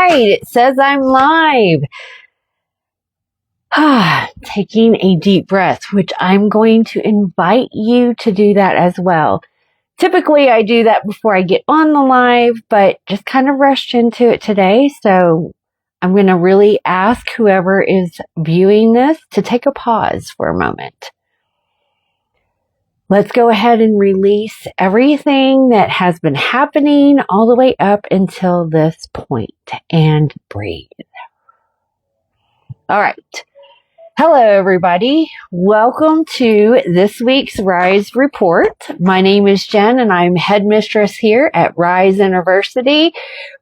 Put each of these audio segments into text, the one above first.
right, it says I'm live. Taking a deep breath, which I'm going to invite you to do that as well. Typically, I do that before I get on the live, but just kind of rushed into it today. So I'm going to really ask whoever is viewing this to take a pause for a moment. Let's go ahead and release everything that has been happening all the way up until this point and breathe. All right. Hello, everybody. Welcome to this week's RISE report. My name is Jen, and I'm headmistress here at RISE Innerversity,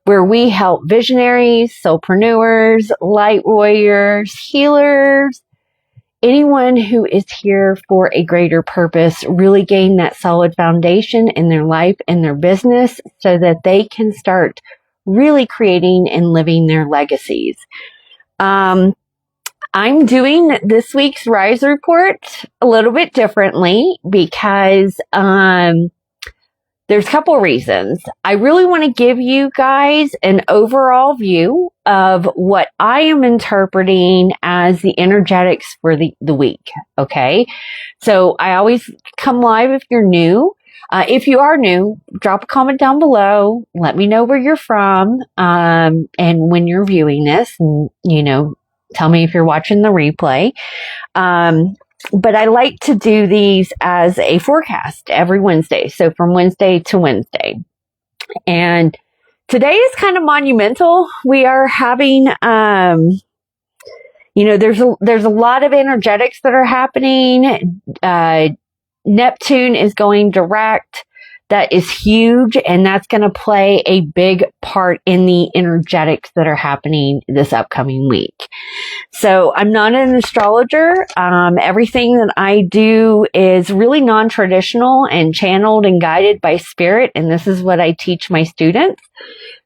where we help visionaries, soulpreneurs, light warriors, healers, anyone who is here for a greater purpose, really gain that solid foundation in their life and their business so that they can start really creating and living their legacies. I'm doing this week's RISE report a little bit differently because there's a couple reasons. I really want to give you guys an overall view of what I am interpreting as the energetics for the week. Okay. So I always come live if you're new. If you are new, drop a comment down below. Let me know where you're from, and when you're viewing this, and, tell me if you're watching the replay. But I like to do these as a forecast every Wednesday. So from Wednesday to Wednesday. And today is kind of monumental. We are having, there's a lot of energetics that are happening. Neptune is going direct. That is huge, and that's going to play a big part in the energetics that are happening this upcoming week. So I'm not an astrologer. Everything that I do is really non-traditional and channeled and guided by spirit, and this is what I teach my students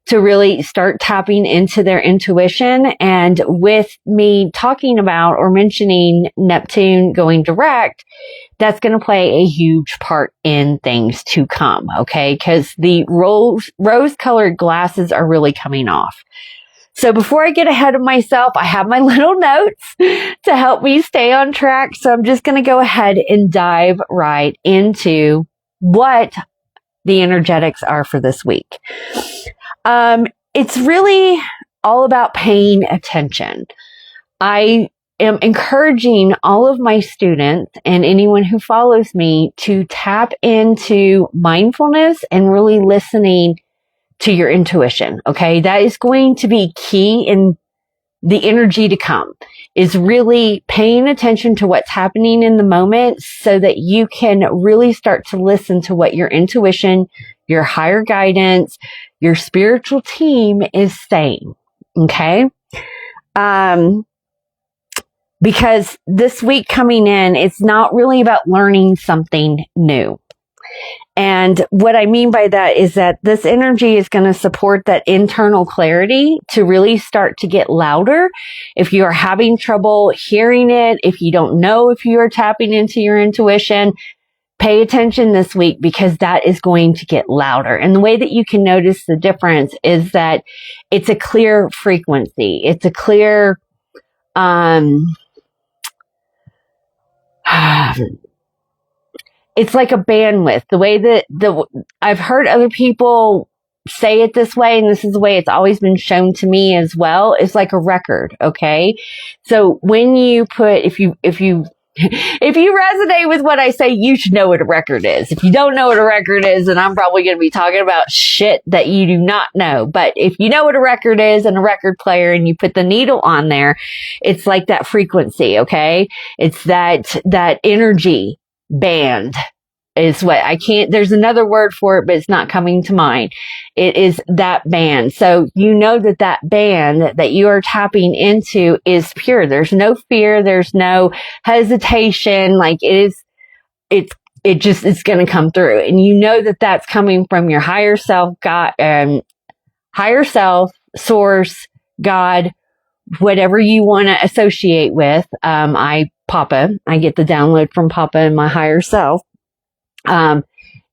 to really start tapping into their intuition. And with me talking about or mentioning Neptune going direct, that's going to play a huge part in things to come, okay? Because the rose-colored glasses are really coming off. So before I get ahead of myself, I have my little notes to help me stay on track. So I'm just going to go ahead and dive right into what the energetics are for this week. It's really all about paying attention. I am encouraging all of my students and anyone who follows me to tap into mindfulness and really listening to your intuition. Okay. That is going to be key in the energy to come, is really paying attention to what's happening in the moment so that you can really start to listen to what your intuition, your higher guidance, your spiritual team is saying. Okay. Because this week coming in, it's not really about learning something new. And what I mean by that is that this energy is going to support that internal clarity to really start to get louder. If you are having trouble hearing it, if you don't know if you are tapping into your intuition, pay attention this week because that is going to get louder. And the way that you can notice the difference is that it's a clear frequency. It's a clear, it's like a bandwidth. The way that I've heard other people say it this way, and this is the way it's always been shown to me as well, is like a record. Okay. So when you put, if you resonate with what I say, you should know what a record is. If you don't know what a record is, then I'm probably going to be talking about shit that you do not know. But if you know what a record is and a record player and you put the needle on there, it's like that frequency. Okay. It's that energy band is what there's another word for it, but it's not coming to mind. It is that band. So you know that band that you are tapping into is pure. There's no fear. There's no hesitation. Like it's going to come through. And you know that that's coming from your higher self, God, higher self, source, God, whatever you want to associate with. I get the download from Papa and my higher self.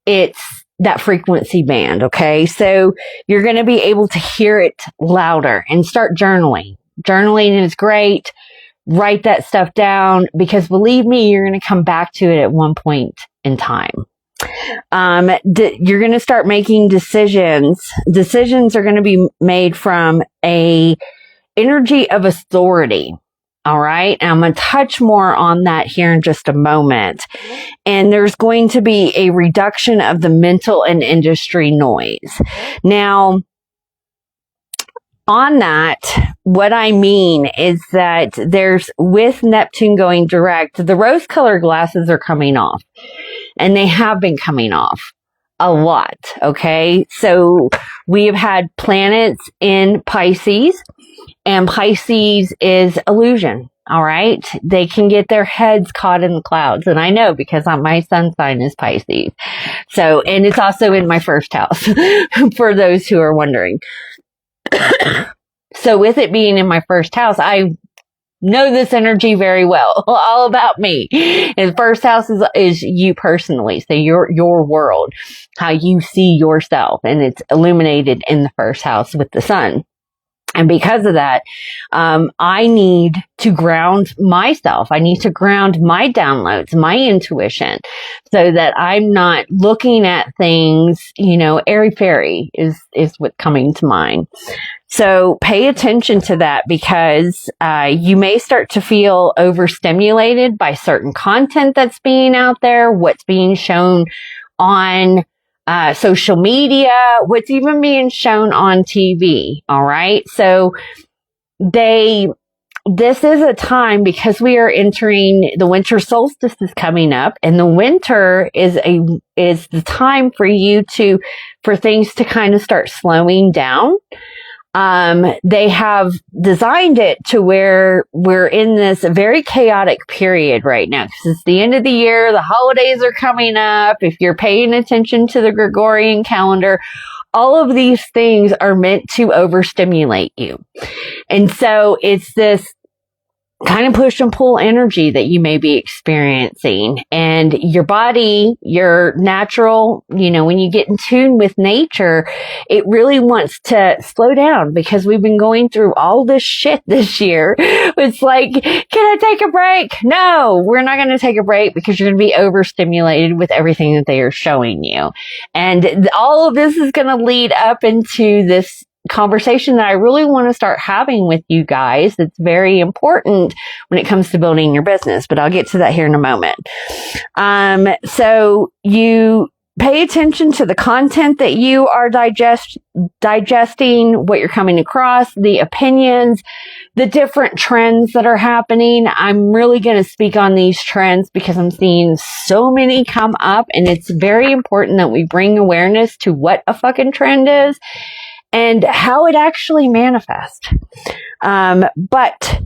It's that frequency band. Okay. So you're going to be able to hear it louder and start journaling. Journaling is great. Write that stuff down, because believe me, you're going to come back to it at one point in time. You're going to start making decisions. Decisions are going to be made from a energy of authority. All right. And I'm going to touch more on that here in just a moment. And there's going to be a reduction of the mental and industry noise. Now, on that, what I mean is that with Neptune going direct, the rose colored glasses are coming off, and they have been coming off a lot. Okay. So we have had planets in Pisces, and Pisces is illusion. All right. They can get their heads caught in the clouds. And I know, because my sun sign is Pisces. So, and it's also in my first house for those who are wondering. So with it being in my first house, I know this energy very well, all about me. And first house is you personally. So your world, how you see yourself, and it's illuminated in the first house with the sun. And because of that, I need to ground myself. I need to ground my downloads, my intuition, so that I'm not looking at things, airy-fairy is what's coming to mind. So pay attention to that, because you may start to feel overstimulated by certain content that's being out there, what's being shown on social media, what's even being shown on TV. All right. So this is a time, because we are entering the winter solstice is coming up, and the winter is the time for things to kind of start slowing down. They have designed it to where we're in this very chaotic period right now. Because it's the end of the year, the holidays are coming up. If you're paying attention to the Gregorian calendar, all of these things are meant to overstimulate you. And so it's this kind of push and pull energy that you may be experiencing, and your body, your natural, when you get in tune with nature, it really wants to slow down, because we've been going through all this shit this year. It's like, can I take a break? No, we're not going to take a break, because you're going to be overstimulated with everything that they are showing you. And all of this is going to lead up into this conversation that I really want to start having with you guys. It's very important when it comes to building your business, but I'll get to that here in a moment. So you pay attention to the content that you are digesting, what you're coming across, the opinions, the different trends that are happening. I'm really going to speak on these trends, because I'm seeing so many come up, and it's very important that we bring awareness to what a fucking trend is and how it actually manifests. But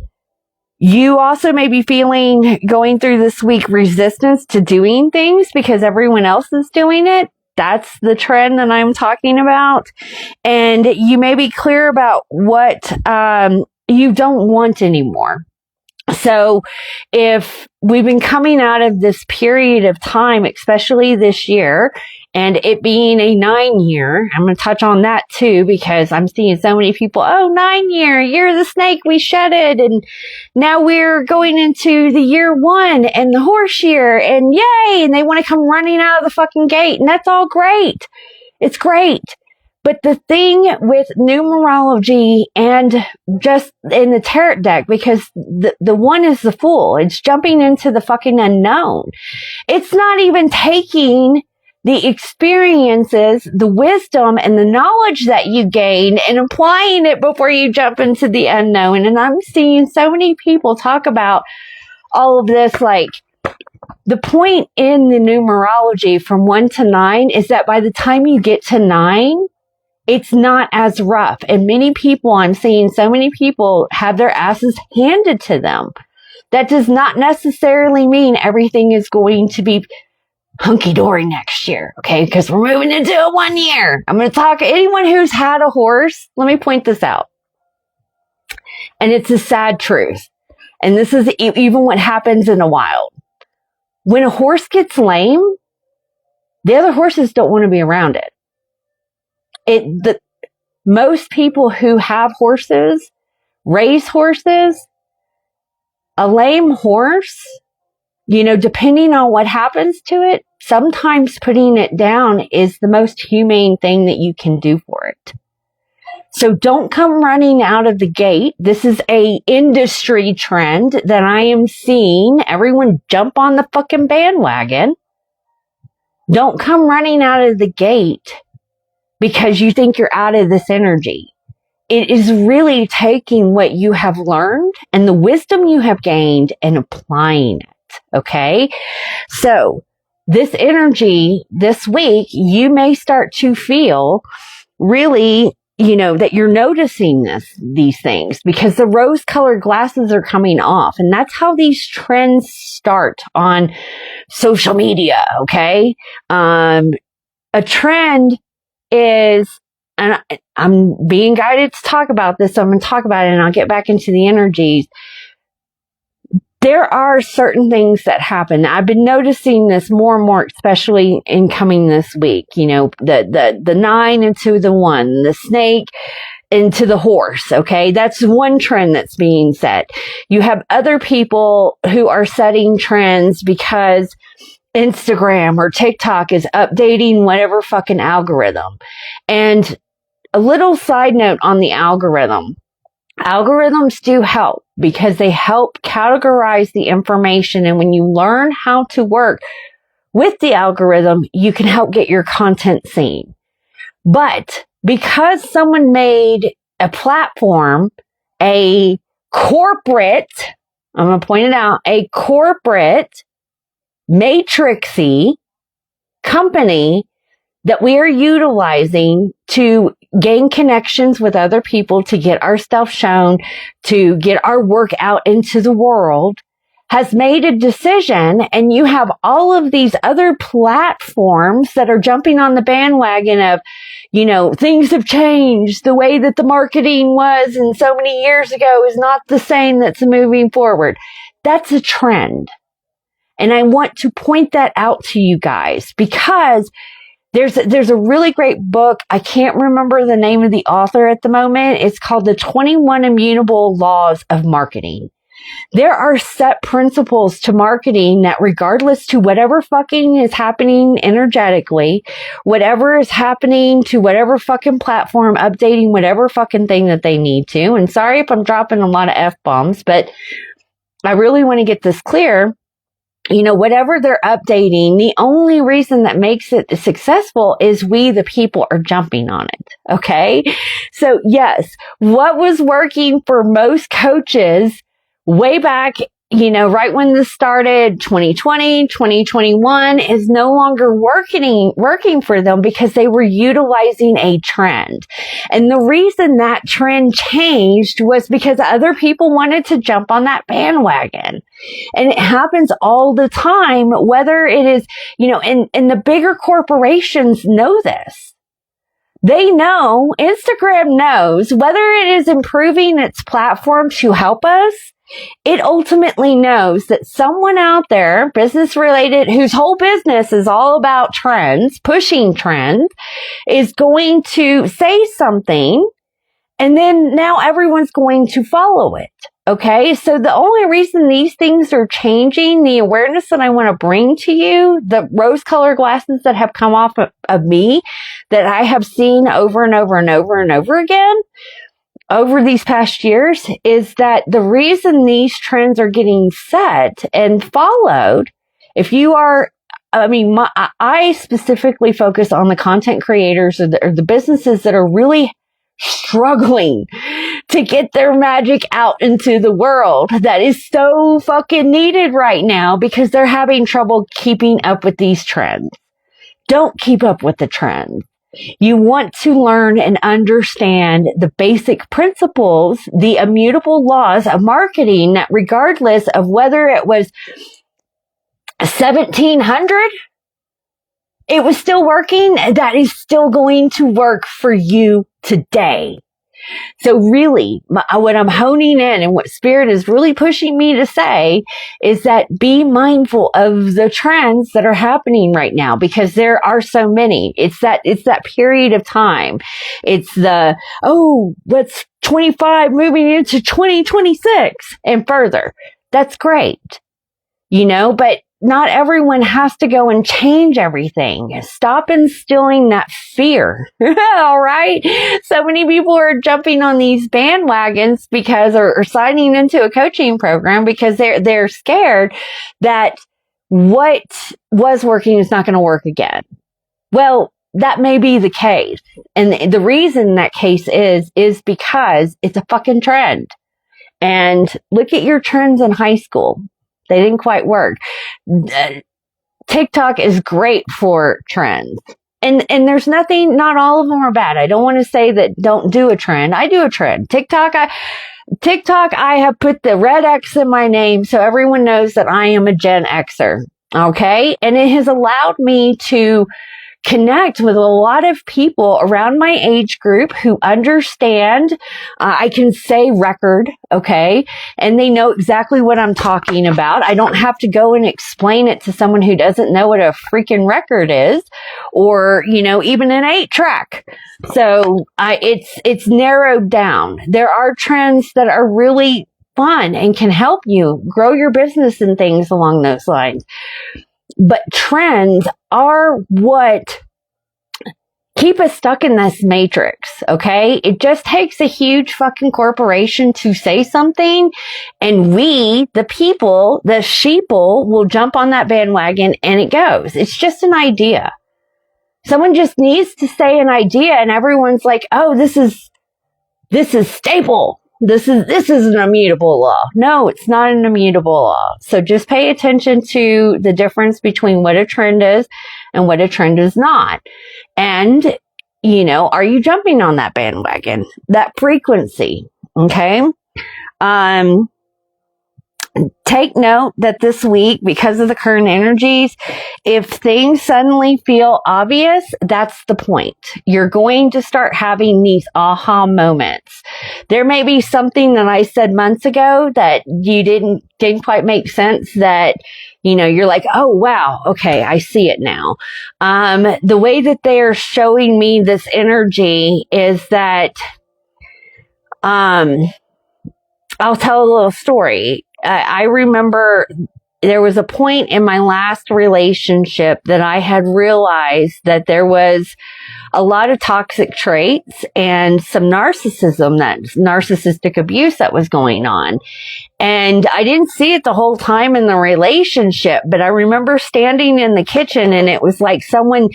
you also may be going through this week, resistance to doing things because everyone else is doing it. That's the trend that I'm talking about. And you may be clear about what you don't want anymore. So if we've been coming out of this period of time, especially this year, and it being a 9-year, I'm going to touch on that too, because I'm seeing so many people, 9-year, year of the snake, we shedded, and now we're going into the year 1 and the horse year, and yay, and they want to come running out of the fucking gate, and that's all great. It's great. But the thing with numerology and just in the tarot deck, because the one is the Fool, it's jumping into the fucking unknown. It's not even taking the experiences, the wisdom, and the knowledge that you gain and applying it before you jump into the unknown. And I'm seeing so many people talk about all of this, like, the point in the numerology from 1 to 9 is that by the time you get to 9, it's not as rough. And many people, I'm seeing so many people have their asses handed to them. That does not necessarily mean everything is going to be hunky-dory next year, okay? Because we're moving into a 1 year. I'm going to talk, anyone who's had a horse, let me point this out. And it's a sad truth. And this is even what happens in the wild. When a horse gets lame, the other horses don't want to be around it. Most people who have horses, raise horses, a lame horse, depending on what happens to it, sometimes putting it down is the most humane thing that you can do for it. So don't come running out of the gate. This is a industry trend that I am seeing. Everyone jump on the fucking bandwagon. Don't come running out of the gate because you think you're out of this energy. It is really taking what you have learned and the wisdom you have gained and applying it. Okay. So this energy this week, you may start to feel really, that you're noticing these things because the rose colored glasses are coming off. And that's how these trends start on social media. Okay. A trend is, and I'm being guided to talk about this, so I'm going to talk about it and I'll get back into the energies. There are certain things that happen. I've been noticing this more and more, especially in coming this week. The 9 into the 1, the snake into the horse. Okay. That's one trend that's being set. You have other people who are setting trends because Instagram or TikTok is updating whatever fucking algorithm. And a little side note on the algorithm. Algorithms do help because they help categorize the information. And when you learn how to work with the algorithm, you can help get your content seen. But because someone made a platform, a corporate, I'm going to point it out, a corporate matrixy company that we are utilizing to gain connections with other people, to get our stuff shown, to get our work out into the world, has made a decision. And you have all of these other platforms that are jumping on the bandwagon of, things have changed. The way that the marketing was and so many years ago is not the same that's moving forward. That's a trend. And I want to point that out to you guys because there's a really great book. I can't remember the name of the author at the moment. It's called The 21 Immutable Laws of Marketing. There are set principles to marketing that regardless to whatever fucking is happening energetically, whatever is happening to whatever fucking platform, updating whatever fucking thing that they need to. And sorry if I'm dropping a lot of F-bombs, but I really want to get this clear. Whatever they're updating, the only reason that makes it successful is we, the people, are jumping on it. Okay. So yes, what was working for most coaches way back, right when this started, 2020, 2021 is no longer working for them because they were utilizing a trend. And the reason that trend changed was because other people wanted to jump on that bandwagon. And it happens all the time, whether it is, and the bigger corporations know this. They know, Instagram knows, whether it is improving its platform to help us, it ultimately knows that someone out there, business related, whose whole business is all about trends, pushing trends, is going to say something, and then now everyone's going to follow it. Okay, so the only reason these things are changing, the awareness that I want to bring to you, the rose-colored glasses that have come off of me, that I have seen over and over and over and over again, over these past years, is that the reason these trends are getting set and followed, if you are, I specifically focus on the content creators or the businesses that are really struggling to get their magic out into the world that is so fucking needed right now because they're having trouble keeping up with these trends. Don't keep up with the trends. You want to learn and understand the basic principles, the immutable laws of marketing, that regardless of whether it was 1700, it was still working. That is still going to work for you today. So really, what I'm honing in and what Spirit is really pushing me to say is that be mindful of the trends that are happening right now, because there are so many. It's that period of time. It's what's 25 moving into 2026 and further. That's great, but not everyone has to go and change everything. Stop instilling that fear. All right. So many people are jumping on these bandwagons or signing into a coaching program because they're scared that what was working is not going to work again. Well, that may be the case. And the reason that case is because it's a fucking trend. And look at your trends in high school. They didn't quite work. TikTok is great for trends. And there's not all of them are bad. I don't want to say that don't do a trend. I do a trend. TikTok, I have put the red X in my name so everyone knows that I am a Gen Xer. Okay? And it has allowed me to connect with a lot of people around my age group who understand. I can say record, okay? And they know exactly what I'm talking about. I don't have to go and explain it to someone who doesn't know what a freaking record is, or, even an 8-track. So, it's narrowed down. There are trends that are really fun and can help you grow your business and things along those lines. But trends are what keep us stuck in this matrix, okay? It just takes a huge fucking corporation to say something, and we, the people, the sheeple, will jump on that bandwagon, and it goes. It's just an idea. Someone just needs to say an idea, and everyone's like, oh, this is staple. This is an immutable law. No, it's not an immutable law. So just pay attention to the difference between what a trend is and what a trend is not. And, are you jumping on that bandwagon, that frequency? Okay. Take note that this week, because of the current energies, if things suddenly feel obvious, that's the point. You're going to start having these aha moments. There may be something that I said months ago that you didn't quite make sense, that, you're like, oh, wow, okay, I see it now. The way that they are showing me this energy is that, I'll tell a little story. I remember there was a point in my last relationship that I had realized that there was a lot of toxic traits and some narcissistic abuse that was going on. And I didn't see it the whole time in the relationship, but I remember standing in the kitchen and it was like someone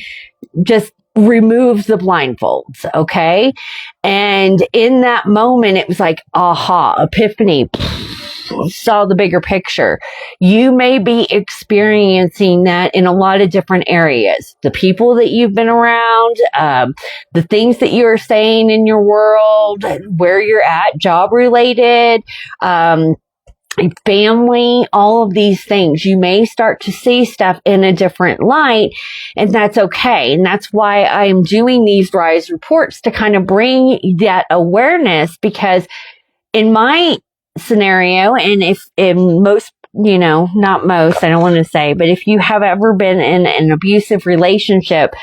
just removed the blindfolds, okay? And in that moment, it was like, aha, epiphany. Saw the bigger picture. You may be experiencing that in a lot of different areas. The people that you've been around, the things that you're saying in your world, where you're at, job related, family, all of these things. You may start to see stuff in a different light, and that's okay. And that's why I'm doing these RISE reports, to kind of bring that awareness, because in my scenario, and if in most, not most, I don't want to say, but if you have ever been in an abusive relationship,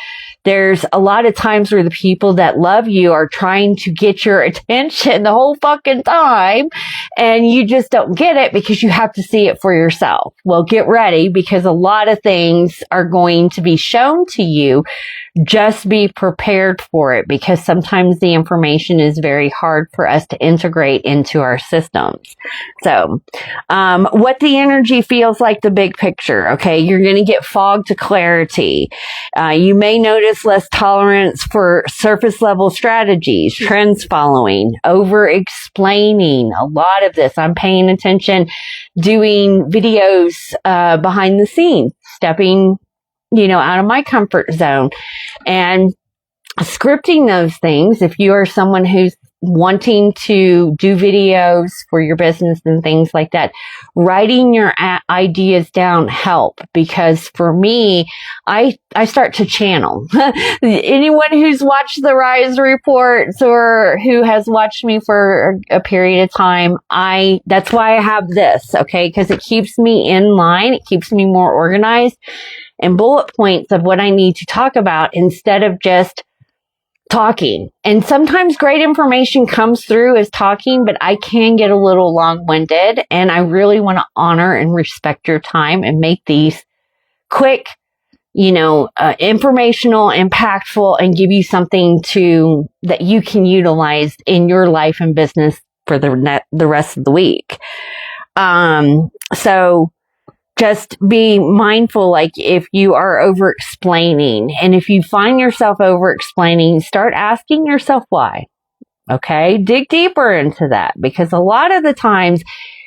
there's a lot of times where the people that love you are trying to get your attention the whole fucking time, and you just don't get it because you have to see it for yourself. Well, get ready, because a lot of things are going to be shown to you. Just be prepared for it, because sometimes the information is very hard for us to integrate into our systems. So, what the energy feels like, the big picture. Okay. You're going to get fog to clarity. You may notice less tolerance for surface level strategies, trends following, over explaining. A lot of this, I'm paying attention, doing videos, behind the scenes, stepping out of my comfort zone and scripting those things. If you are someone who's wanting to do videos for your business and things like that, writing your ideas down help, because for me, I start to channel. Anyone who's watched the RISE reports or who has watched me for a period of time, that's why I have this, okay? Because it keeps me in line. It keeps me more organized and bullet points of what I need to talk about instead of just talking. And sometimes great information comes through as talking, but I can get a little long-winded, and I really want to honor and respect your time and make these quick, informational, impactful, and give you something that you can utilize in your life and business for the rest of the week. So just be mindful, like if you are over-explaining, and if you find yourself over-explaining, start asking yourself why. Okay? Dig deeper into that, because a lot of the times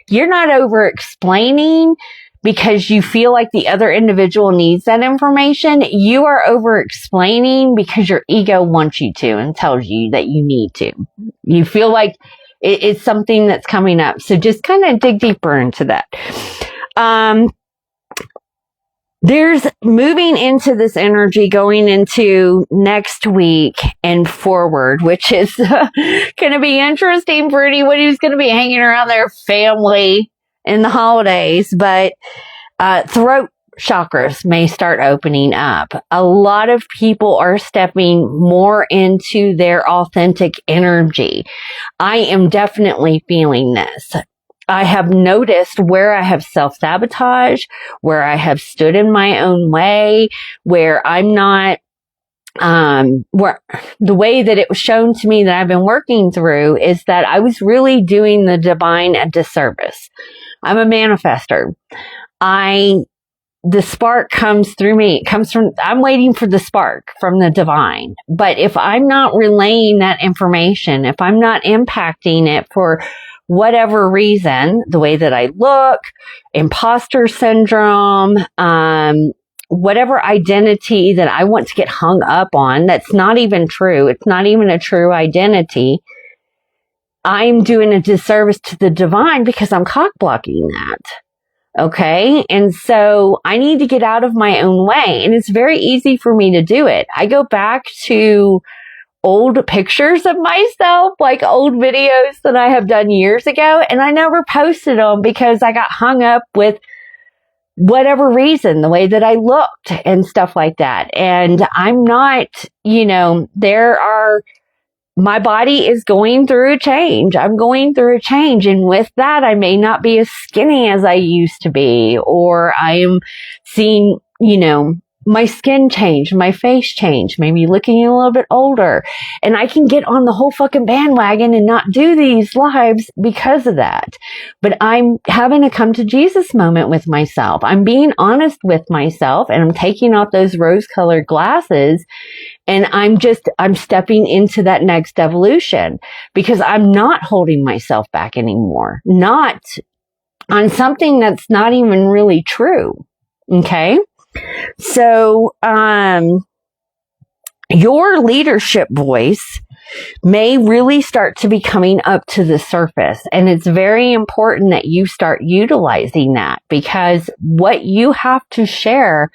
you're not over-explaining because you feel like the other individual needs that information. You are over-explaining because your ego wants you to and tells you that you need to. You feel like it's something that's coming up. So just kind of dig deeper into that. There's moving into this energy going into next week and forward, which is going to be interesting for anyone who's going to be hanging around their family in the holidays. But throat chakras may start opening up. A lot of people are stepping more into their authentic energy. I am definitely feeling this. I have noticed where I have self-sabotage, where I have stood in my own way, where I'm not, where the way that it was shown to me that I've been working through is that I was really doing the divine a disservice. I'm a manifester. The spark comes through me. I'm waiting for the spark from the divine. But if I'm not relaying that information, if I'm not impacting it for whatever reason, the way that I look, imposter syndrome, whatever identity that I want to get hung up on, that's not even true. It's not even a true identity. I'm doing a disservice to the divine because I'm cock blocking that. Okay. And so I need to get out of my own way. And it's very easy for me to do it. I go back to old pictures of myself, like old videos that I have done years ago, and I never posted them because I got hung up with whatever reason, the way that I looked and stuff like that. And I'm not, my body is going through a change. I'm going through a change. And with that, I may not be as skinny as I used to be, or I am seeing, my skin change, my face change, maybe looking a little bit older. And I can get on the whole fucking bandwagon and not do these lives because of that. But I'm having a come to Jesus moment with myself. I'm being honest with myself, and I'm taking off those rose-colored glasses, and I'm stepping into that next evolution because I'm not holding myself back anymore. Not on something that's not even really true. Okay? So, your leadership voice may really start to be coming up to the surface. And it's very important that you start utilizing that, because what you have to share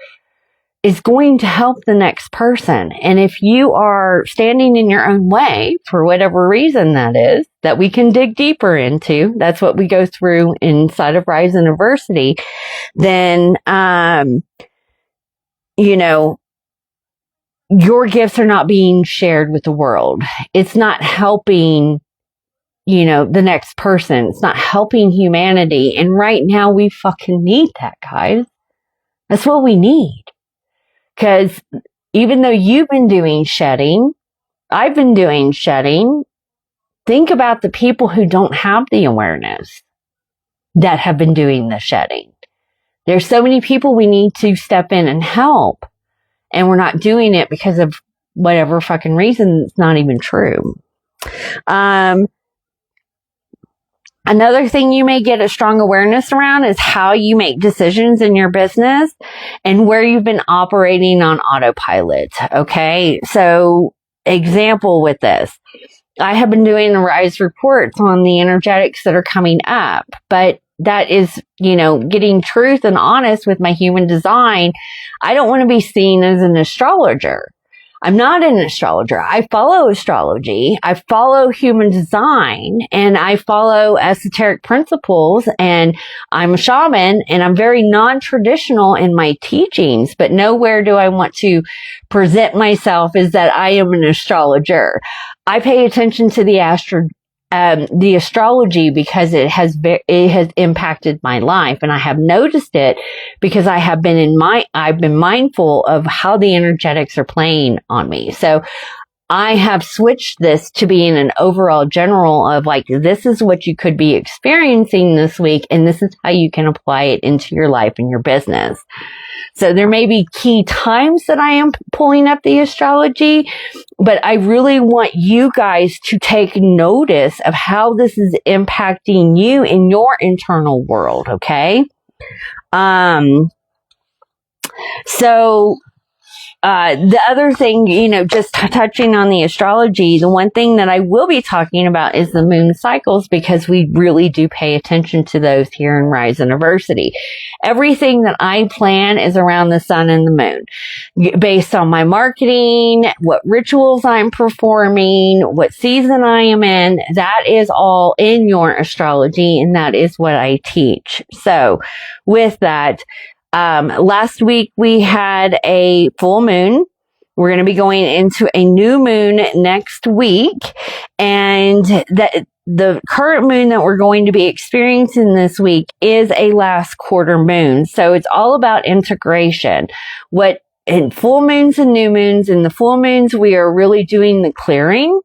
is going to help the next person. And if you are standing in your own way, for whatever reason that is, that we can dig deeper into, that's what we go through inside of RISE Innerversity, then, your gifts are not being shared with the world. It's not helping, the next person. It's not helping humanity. And right now we fucking need that, guys. That's what we need. Because even though you've been doing shedding, I've been doing shedding, think about the people who don't have the awareness that have been doing the shedding. There's so many people we need to step in and help, and we're not doing it because of whatever fucking reason. It's not even true. Another thing you may get a strong awareness around is how you make decisions in your business and where you've been operating on autopilot. Okay. So example with this, I have been doing the RISE reports on the energetics that are coming up, but that is, getting truth and honest with my human design. I don't want to be seen as an astrologer. I'm not an astrologer. I follow astrology. I follow human design, and I follow esoteric principles, and I'm a shaman, and I'm very non-traditional in my teachings, but nowhere do I want to present myself as that I am an astrologer. I pay attention to the astrology because it has impacted my life, and I have noticed it because I've been mindful of how the energetics are playing on me. So I have switched this to being an overall general of like, this is what you could be experiencing this week, and this is how you can apply it into your life and your business. So there may be key times that I am pulling up the astrology, but I really want you guys to take notice of how this is impacting you in your internal world, okay? The other thing, just touching on the astrology, the one thing that I will be talking about is the moon cycles, because we really do pay attention to those here in RISE Innerversity. Everything that I plan is around the sun and the moon, based on my marketing, what rituals I'm performing, what season I am in. That is all in your astrology, and that is what I teach. So with that, last week we had a full moon. We're going to be going into a new moon next week, and the current moon that we're going to be experiencing this week is a last quarter moon. So it's all about integration. In full moons and new moons, in the full moons, we are really doing the clearing.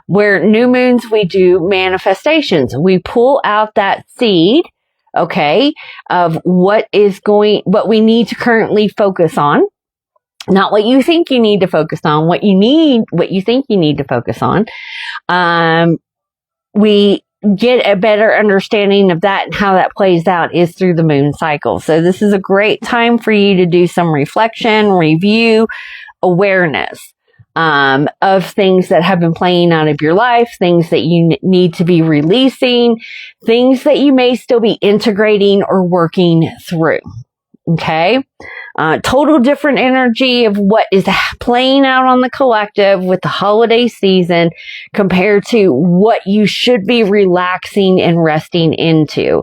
Where new moons, we do manifestations. We pull out that seed, okay, of what we need to currently focus on. Not what you think you need to focus on, what you think you need to focus on. We get a better understanding of that, and how that plays out is through the moon cycle. So this is a great time for you to do some reflection, review, awareness. Of things that have been playing out of your life, things that you need to be releasing, things that you may still be integrating or working through. Okay? Total different energy of what is playing out on the collective with the holiday season compared to what you should be relaxing and resting into.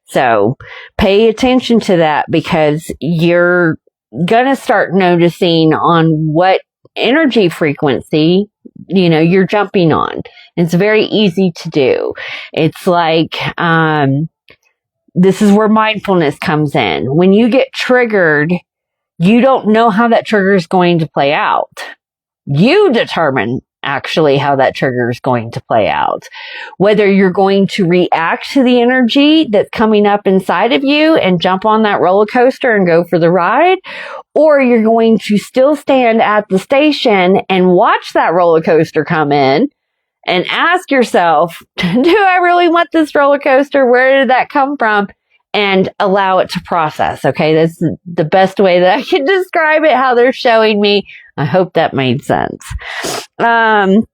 So pay attention to that, because you're gonna start noticing on what energy frequency, you're jumping on. It's very easy to do. It's like, this is where mindfulness comes in. When you get triggered, you don't know how that trigger is going to play out. You determine actually how that trigger is going to play out. Whether you're going to react to the energy that's coming up inside of you and jump on that roller coaster and go for the ride, or you're going to still stand at the station and watch that roller coaster come in and ask yourself, do I really want this roller coaster? Where did that come from? And allow it to process. Okay, that's the best way that I can describe it, how they're showing me. I hope that made sense. All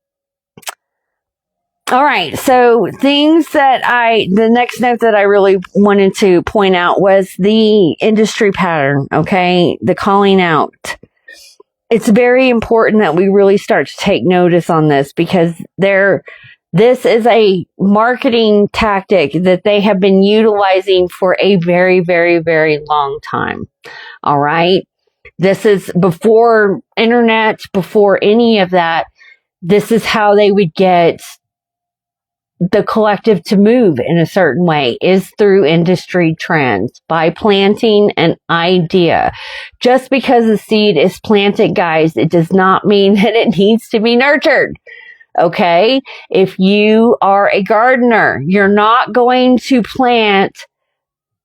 right. So the next note that I really wanted to point out was the industry pattern. Okay. The calling out. It's very important that we really start to take notice on this, because this is a marketing tactic that they have been utilizing for a very, very, very long time. All right. This is before internet, before any of that. This is how they would get the collective to move in a certain way, is through industry trends, by planting an idea. Just because a seed is planted, guys, it does not mean that it needs to be nurtured. Okay? If you are a gardener, you're not going to plant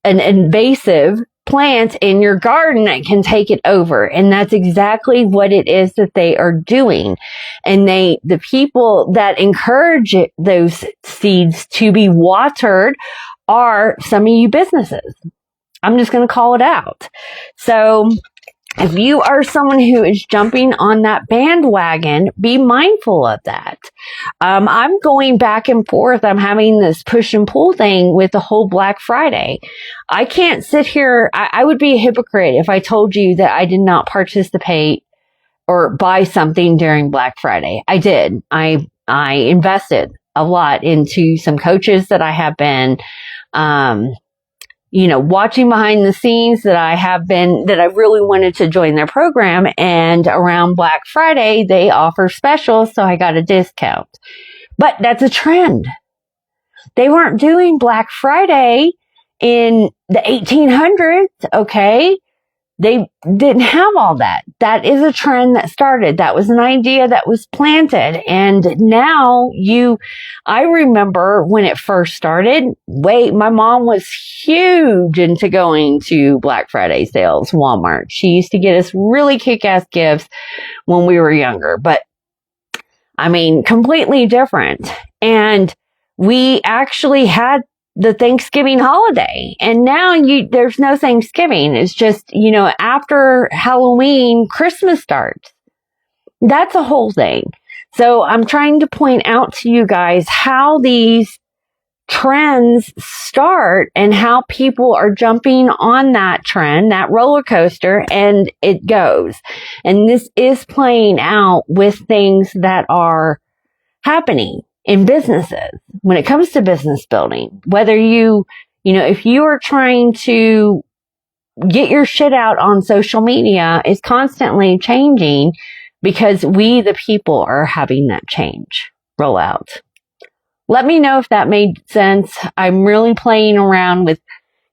an invasive plant in your garden that can take it over. And that's exactly what it is that they are doing. And the people that encourage those seeds to be watered are some of you businesses. I'm just going to call it out. So if you are someone who is jumping on that bandwagon, be mindful of that. I'm going back and forth. I'm having this push and pull thing with the whole Black Friday. I can't sit here. I would be a hypocrite if I told you that I did not participate or buy something during Black Friday. I did. I invested a lot into some coaches that I have been, watching behind the scenes that I really wanted to join their program. And around Black Friday, they offer specials. So I got a discount, but that's a trend. They weren't doing Black Friday in the 1800s. Okay. They didn't have all that. That is a trend that started. That was an idea that was planted. And now I remember when it first started, my mom was huge into going to Black Friday sales, Walmart. She used to get us really kick-ass gifts when we were younger, but completely different. And we actually had the Thanksgiving holiday. And now there's no Thanksgiving. It's just, after Halloween, Christmas starts. That's a whole thing. So I'm trying to point out to you guys how these trends start and how people are jumping on that trend, that roller coaster, and it goes. And this is playing out with things that are happening in businesses when it comes to business building. Whether if you are trying to get your shit out on social media, is constantly changing because we, the people, are having that change roll out. Let me know if that made sense. I'm really playing around with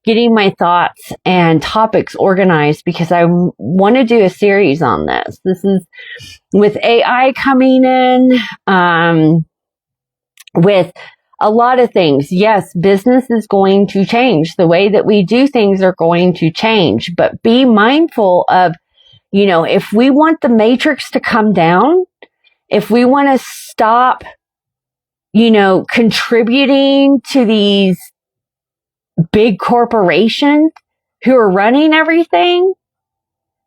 getting my thoughts and topics organized because I want to do a series on this. This is with AI coming in, with a lot of things. Yes, business is going to change. The way that we do things are going to change, but be mindful of, if we want the matrix to come down, if we want to stop, contributing to these big corporations who are running everything,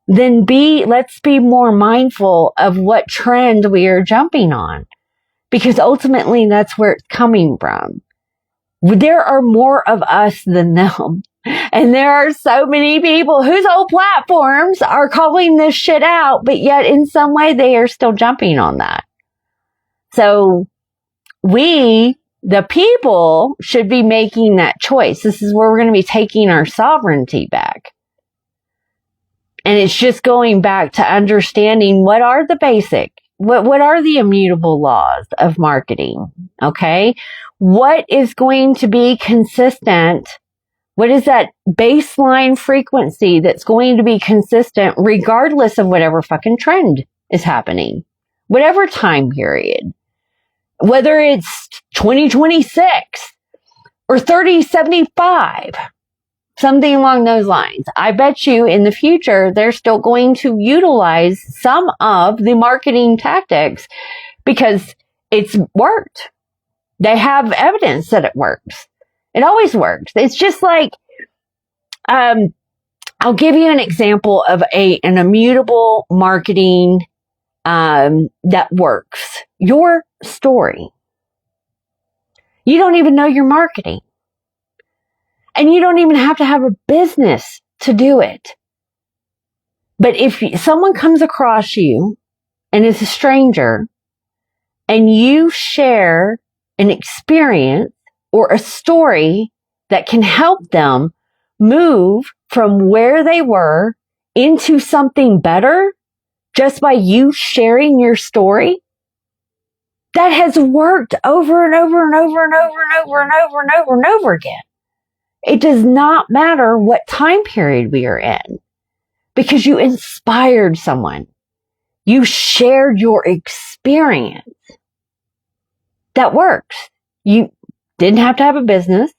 then let's be more mindful of what trend we are jumping on. Because ultimately, that's where it's coming from. There are more of us than them. And there are so many people whose whole platforms are calling this shit out, but yet in some way they are still jumping on that. So we, the people, should be making that choice. This is where we're going to be taking our sovereignty back. And it's just going back to understanding what are the basic. What are the immutable laws of marketing? Okay. What is going to be consistent? What is that baseline frequency that's going to be consistent regardless of whatever fucking trend is happening? Whatever time period. Whether it's 2026 or 3075. Something along those lines. I bet you in the future, they're still going to utilize some of the marketing tactics because it's worked. They have evidence that it works. It always works. It's just like, I'll give you an example of an immutable marketing, that works. Your story. You don't even know you're marketing. And you don't even have to have a business to do it. But if someone comes across you and is a stranger and you share an experience or a story that can help them move from where they were into something better just by you sharing your story, that has worked over and over and over and over and over and over and over and over again. It does not matter what time period we are in because you inspired someone. You shared your experience. That works. You didn't have to have a business.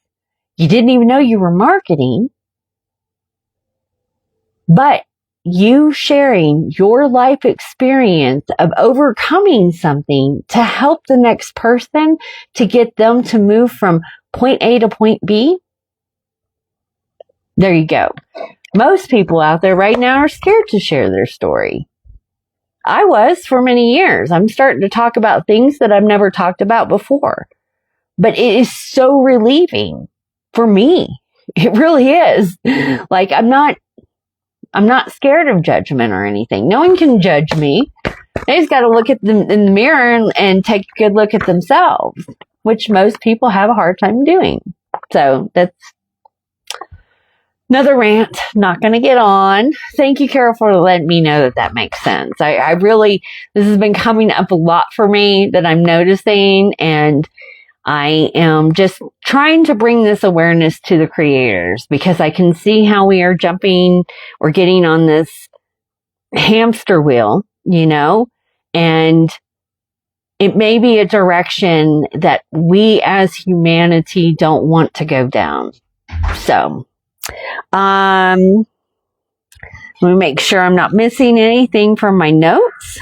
You didn't even know you were marketing. But you sharing your life experience of overcoming something to help the next person to get them to move from point A to point B. There you go. Most people out there right now are scared to share their story. I was for many years. I'm starting to talk about things that I've never talked about before. But it is so relieving for me. It really is. Like, I'm not scared of judgment or anything. No one can judge me. They just got to look at them in the mirror and take a good look at themselves, which most people have a hard time doing. So that's another rant. Not going to get on. Thank you, Carol, for letting me know that makes sense. I really, this has been coming up a lot for me that I'm noticing, and I am just trying to bring this awareness to the creators, because I can see how we are jumping or getting on this hamster wheel, and it may be a direction that we as humanity don't want to go down. So, let me make sure I'm not missing anything from my notes.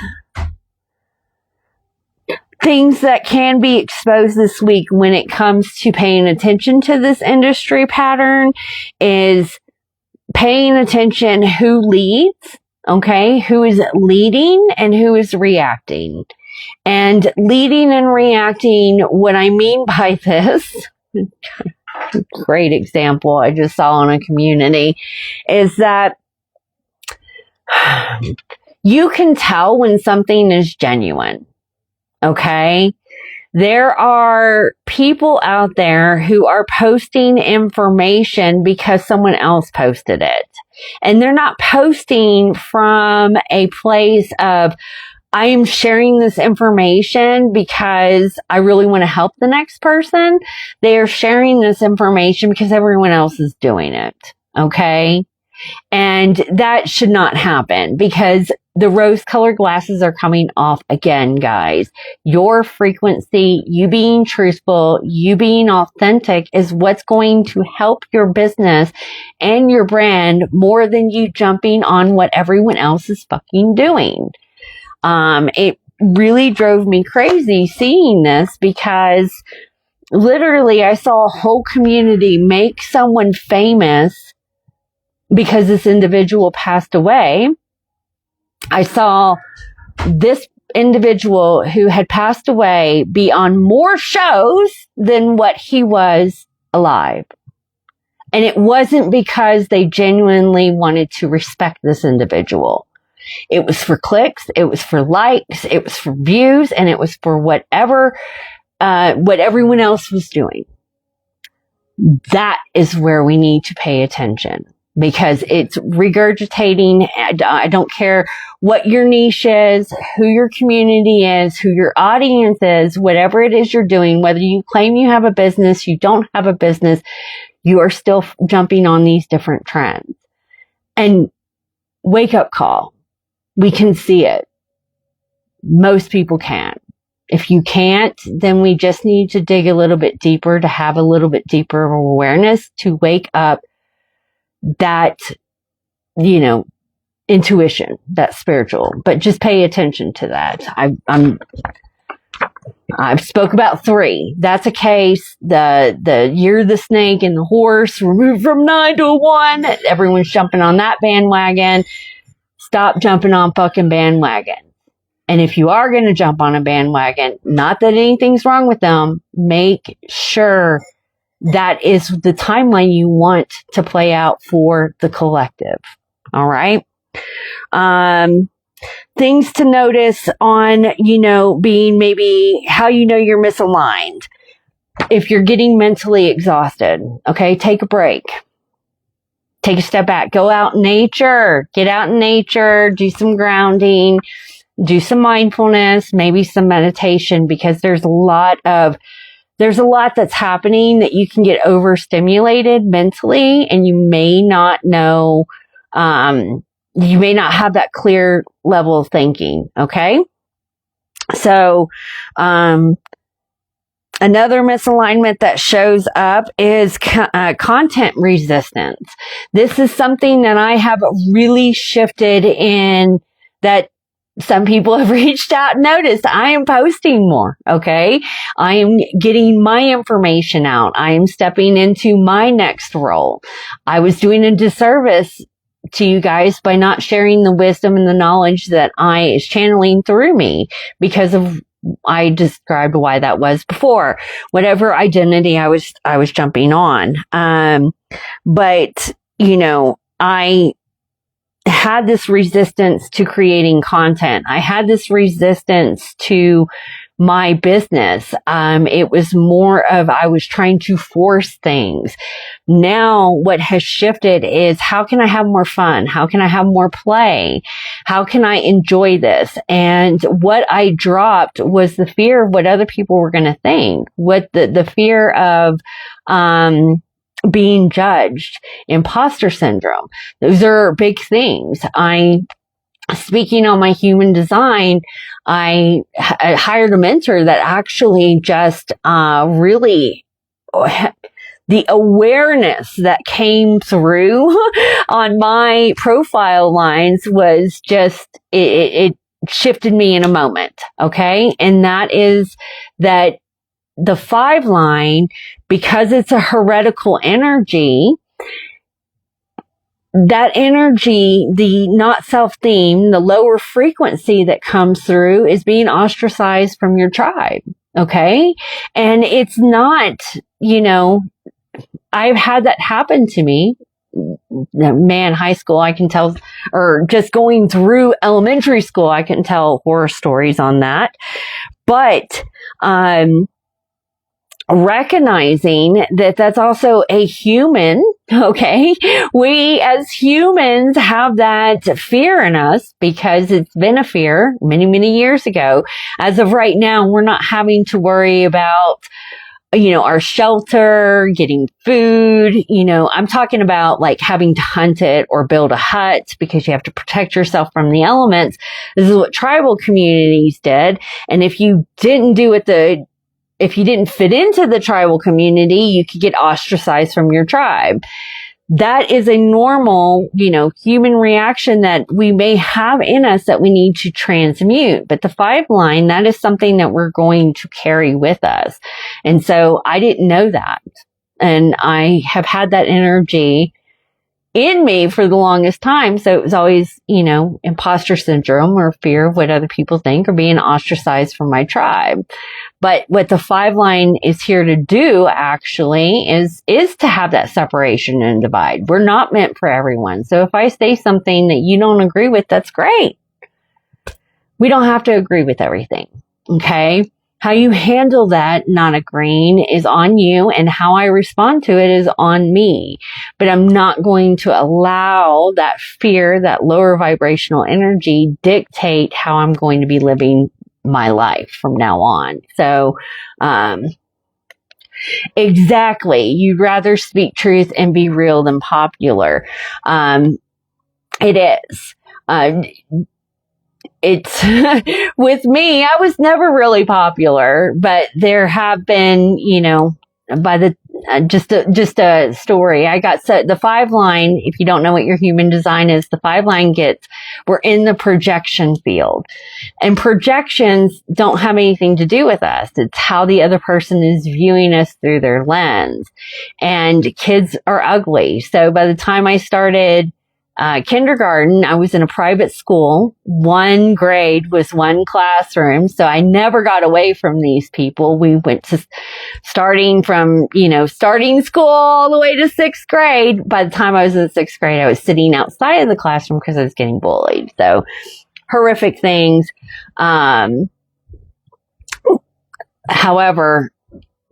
Things that can be exposed this week when it comes to paying attention to this industry pattern is paying attention who leads, okay? Who is leading and who is reacting. And leading and reacting, what I mean by this, great example I just saw in a community, is that you can tell when something is genuine. Okay. There are people out there who are posting information because someone else posted it. And they're not posting from a place of, I am sharing this information because I really want to help the next person. They are sharing this information because everyone else is doing it. Okay. And that should not happen, because the rose-colored glasses are coming off again, guys. Your frequency, you being truthful, you being authentic is what's going to help your business and your brand more than you jumping on what everyone else is fucking doing. It really drove me crazy seeing this, because literally I saw a whole community make someone famous because this individual passed away. I saw this individual who had passed away be on more shows than what he was alive. And it wasn't because they genuinely wanted to respect this individual. It was for clicks, it was for likes, it was for views, and it was for whatever, what everyone else was doing. That is where we need to pay attention, because it's regurgitating. I don't care what your niche is, who your community is, who your audience is, whatever it is you're doing, whether you claim you have a business, you don't have a business, you are still jumping on these different trends. And wake up call. We can see it. Most people can. If you can't, then we just need to dig a little bit deeper to have a little bit deeper awareness to wake up that, intuition, that spiritual, but just pay attention to that. I've spoke about 3. That's a case. The you're the snake and the horse removed from 9 to 1. Everyone's jumping on that bandwagon. Stop jumping on fucking bandwagon. And if you are going to jump on a bandwagon, not that anything's wrong with them, make sure that is the timeline you want to play out for the collective. All right. Things to notice on, being maybe how you're misaligned. If you're getting mentally exhausted, okay, take a break. Take a step back. Go out in nature. Get out in nature. Do some grounding. Do some mindfulness. Maybe some meditation, because there's a lot that's happening that you can get overstimulated mentally, and you may not know, you may not have that clear level of thinking. Okay. So, another misalignment that shows up is content resistance. This is something that I have really shifted in, that some people have reached out and noticed. I am posting more, okay? I am getting my information out. I am stepping into my next role. I was doing a disservice to you guys by not sharing the wisdom and the knowledge that I is channeling through me because of I described why that was before, whatever identity I was jumping on. But, you know, I had this resistance to creating content. I had this resistance to my business. It was more of, I was trying to force things. Now what has shifted is, how can I have more fun? How can I have more play? How can I enjoy this? And what I dropped was the fear of what other people were going to think, what the fear of, being judged, imposter syndrome. Those are big things. Speaking on my human design, I hired a mentor that actually just really, the awareness that came through on my profile lines was just, it shifted me in a moment. Okay. And that is that the 5 line, because it's a heretical energy, that energy, the not self theme, the lower frequency that comes through is being ostracized from your tribe. Okay. And it's not, you know, I've had that happen to me. Man, high school, I can tell, or just going through elementary school, I can tell horror stories on that. But, recognizing that that's also a human, okay? We as humans have that fear in us because it's been a fear many, many years ago. As of right now, we're not having to worry about, you know, our shelter, getting food. You know, I'm talking about like having to hunt it or build a hut because you have to protect yourself from the elements. This is what tribal communities did. And if you didn't do it if you didn't fit into the tribal community, you could get ostracized from your tribe. That is a normal, you know, human reaction that we may have in us that we need to transmute. But the 5 line, that is something that we're going to carry with us. And so I didn't know that. And I have had that energy in me for the longest time. So it was always, you know, imposter syndrome or fear of what other people think or being ostracized from my tribe. But what the 5 line is here to do actually is to have that separation and divide. We're not meant for everyone. So if I say something that you don't agree with, that's great. We don't have to agree with everything. Okay. How you handle that not agreeing is on you, and how I respond to it is on me. But I'm not going to allow that fear, that lower vibrational energy, dictate how I'm going to be living my life from now on. So, exactly. You'd rather speak truth and be real than popular. It is. It's with me, I was never really popular, but there have been, you know, by the, just a story. I got the 5 line. If you don't know what your human design is, the 5 line we're in the projection field, and projections don't have anything to do with us. It's how the other person is viewing us through their lens, and kids are ugly. So by the time I started kindergarten, I was in a private school. 1 grade was 1 classroom. So I never got away from these people. We went to starting school all the way to 6th grade. By the time I was in 6th grade, I was sitting outside of the classroom because I was getting bullied. So horrific things. However,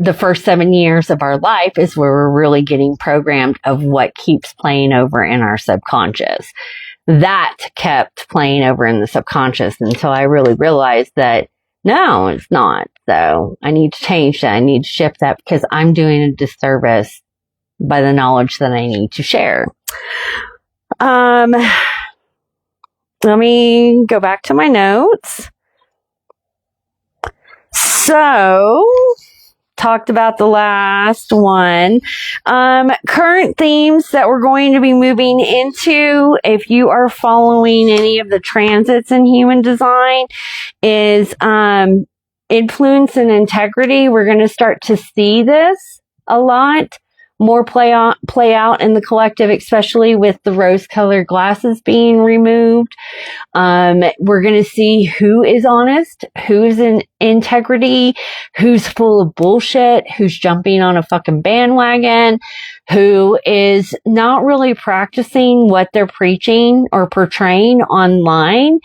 the first 7 years of our life is where we're really getting programmed of what keeps playing over in our subconscious. That kept playing over in the subconscious until I really realized that no, it's not. So I need to change that. I need to shift that because I'm doing a disservice by the knowledge that I need to share. Let me go back to my notes. So, talked about the last one. Current themes that we're going to be moving into, if you are following any of the transits in human design, is influence and integrity. We're going to start to see this a lot more play out in the collective, especially with the rose-colored glasses being removed. We're going to see who is honest, who's in integrity, who's full of bullshit, who's jumping on a fucking bandwagon, who is not really practicing what they're preaching or portraying online.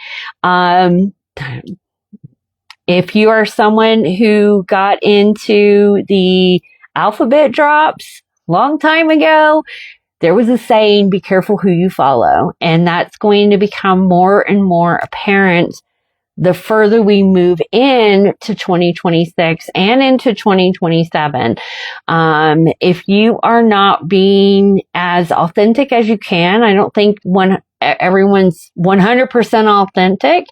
If you are someone who got into the alphabet drops long time ago, there was a saying, be careful who you follow. And that's going to become more and more apparent the further we move into 2026 and into 2027. If you are not being as authentic as you can, I don't think everyone's 100% authentic.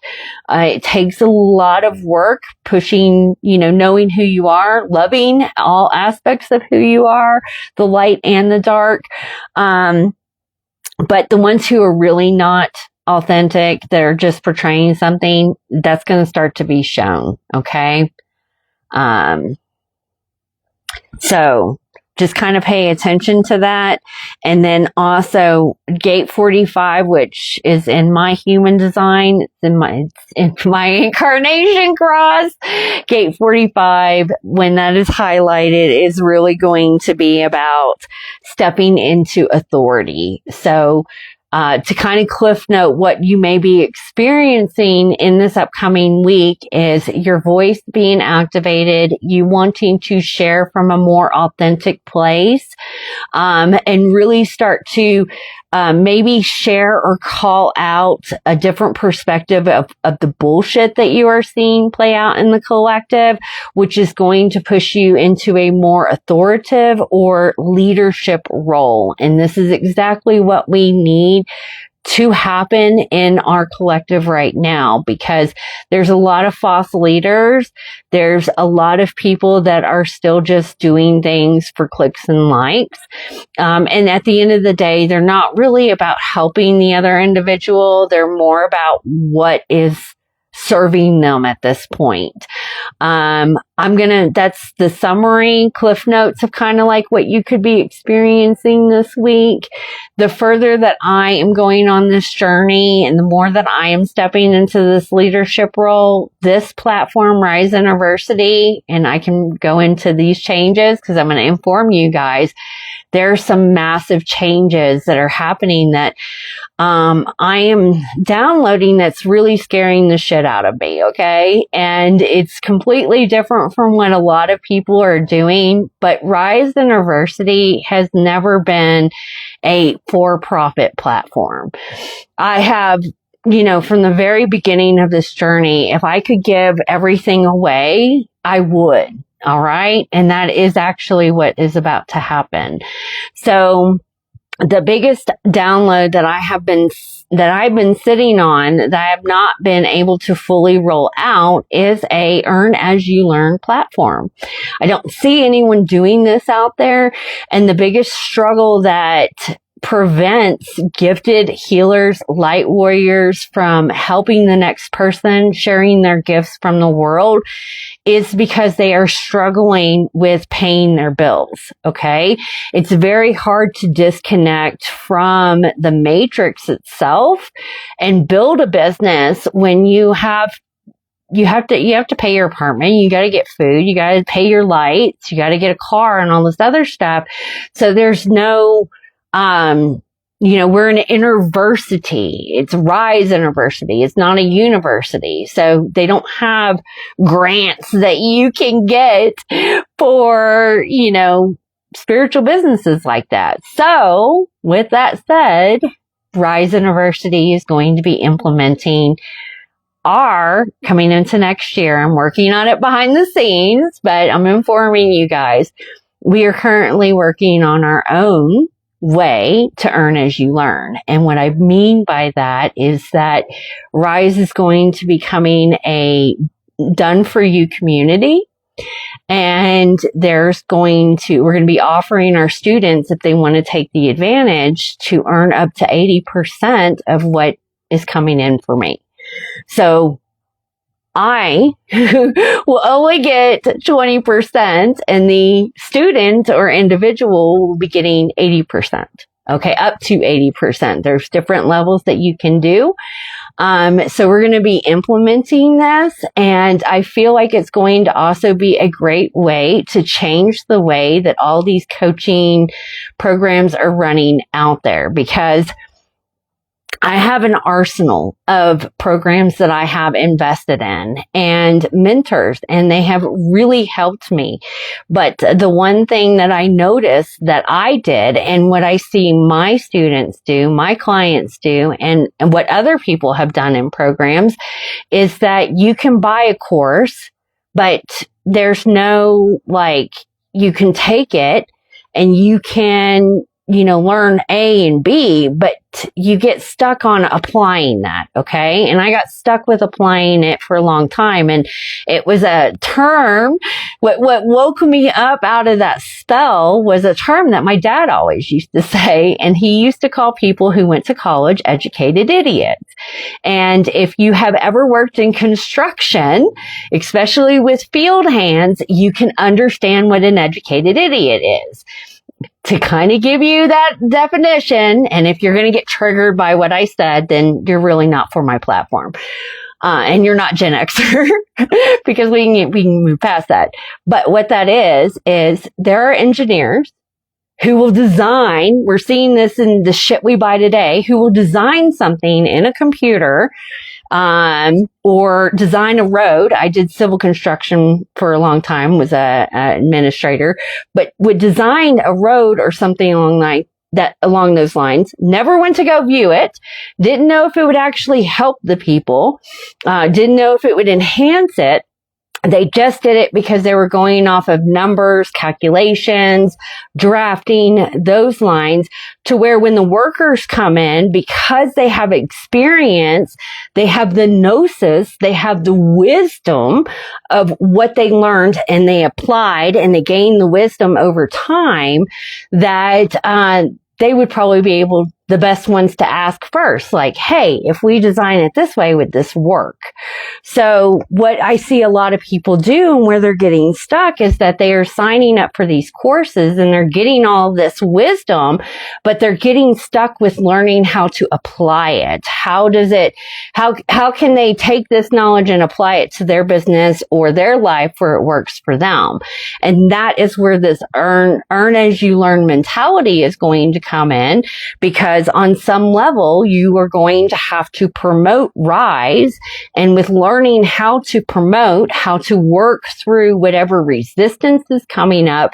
It takes a lot of work pushing, knowing who you are, loving all aspects of who you are, the light and the dark. But the ones who are really not authentic, that are just portraying something, that's going to start to be shown. Okay. So just kind of pay attention to that. And then also gate 45, which is in my human design, it's in my incarnation cross. Gate 45, when that is highlighted, is really going to be about stepping into authority. So to kind of cliff note what you may be experiencing in this upcoming week is your voice being activated, you wanting to share from a more authentic place, and really start to maybe share or call out a different perspective of the bullshit that you are seeing play out in the collective, which is going to push you into a more authoritative or leadership role. And this is exactly what we need to happen in our collective right now, because there's a lot of false leaders. There's a lot of people that are still just doing things for clicks and likes. And at the end of the day, they're not really about helping the other individual. They're more about what is serving them at this point. That's the summary, cliff notes of kind of like what you could be experiencing this week. The further that I am going on this journey and the more that I am stepping into this leadership role, this platform, RISE Innerversity, and I can go into these changes because I'm going to inform you guys. There are some massive changes that are happening that I am downloading that's really scaring the shit out of me, okay? And it's completely different from what a lot of people are doing, but RISE Innerversity has never been a for-profit platform. I have, from the very beginning of this journey, if I could give everything away, I would. All right. And that is actually what is about to happen. So the biggest download that I've been sitting on that I have not been able to fully roll out is a earn as you learn platform. I don't see anyone doing this out there. And the biggest struggle that prevents gifted healers, light warriors from helping the next person, sharing their gifts from the world, is because they are struggling with paying their bills. Okay. It's very hard to disconnect from the matrix itself and build a business when you have to pay your apartment, you got to get food, you got to pay your lights, you got to get a car and all this other stuff. So there's no, we're an InnerVersity. It's RISE Innerversity. It's not a university. So they don't have grants that you can get for, spiritual businesses like that. So with that said, RISE Innerversity is going to be implementing coming into next year. I'm working on it behind the scenes, but I'm informing you guys. We are currently working on our own way to earn as you learn. And what I mean by that is that RISE is going to be becoming a done for you community. And we're going to be offering our students, if they want to take the advantage, to earn up to 80% of what is coming in for me. So I will only get 20% and the student or individual will be getting 80%. Okay, up to 80%. There's different levels that you can do. So we're going to be implementing this, and I feel like it's going to also be a great way to change the way that all these coaching programs are running out there, because I have an arsenal of programs that I have invested in and mentors, and they have really helped me. But the one thing that I noticed that I did, and what I see my students do, my clients do, and what other people have done in programs, is that you can buy a course, but there's no, like, you can take it and you can, learn A and B, but you get stuck on applying that. Okay. And I got stuck with applying it for a long time. And it was a term, what woke me up out of that spell was a term that my dad always used to say. And he used to call people who went to college educated idiots. And if you have ever worked in construction, especially with field hands, you can understand what an educated idiot is. To kind of give you that definition, and if you're going to get triggered by what I said, then you're really not for my platform. And you're not Gen Xer, because we can move past that. But what that is there are engineers who will design, we're seeing this in the shit we buy today, who will design something in a computer, or design a road. I did civil construction for a long time, was a administrator, but would design a road or something along those lines. Never went to go view it. Didn't know if it would actually help the people. Didn't know if it would enhance it. They just did it because they were going off of numbers, calculations, drafting those lines, to where when the workers come in, because they have experience, they have the gnosis, they have the wisdom of what they learned, and they applied, and they gained the wisdom over time, that they would probably be the best ones to ask first, like, hey, if we design it this way, would this work? So what I see a lot of people do, and where they're getting stuck, is that they are signing up for these courses and they're getting all this wisdom, but they're getting stuck with learning how to apply it. How can they take this knowledge and apply it to their business or their life where it works for them? And that is where this earn as you learn mentality is going to come in, because on some level, you are going to have to promote RISE. And with learning how to promote, how to work through whatever resistance is coming up,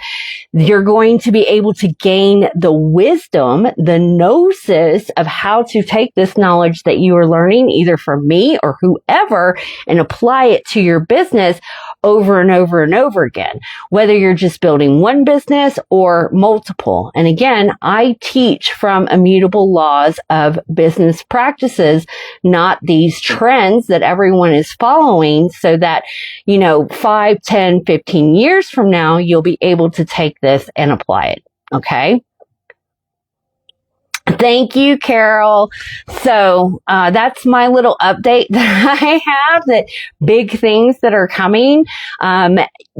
you're going to be able to gain the wisdom, the gnosis of how to take this knowledge that you are learning, either from me or whoever, and apply it to your business over and over and over again, whether you're just building one business or multiple. And again, I teach from immutable laws of business practices, not these trends that everyone is following, so that, 5, 10, 15 years from now, you'll be able to take this and apply it. Okay. Thank you, Carol. So that's my little update that I have, that big things that are coming.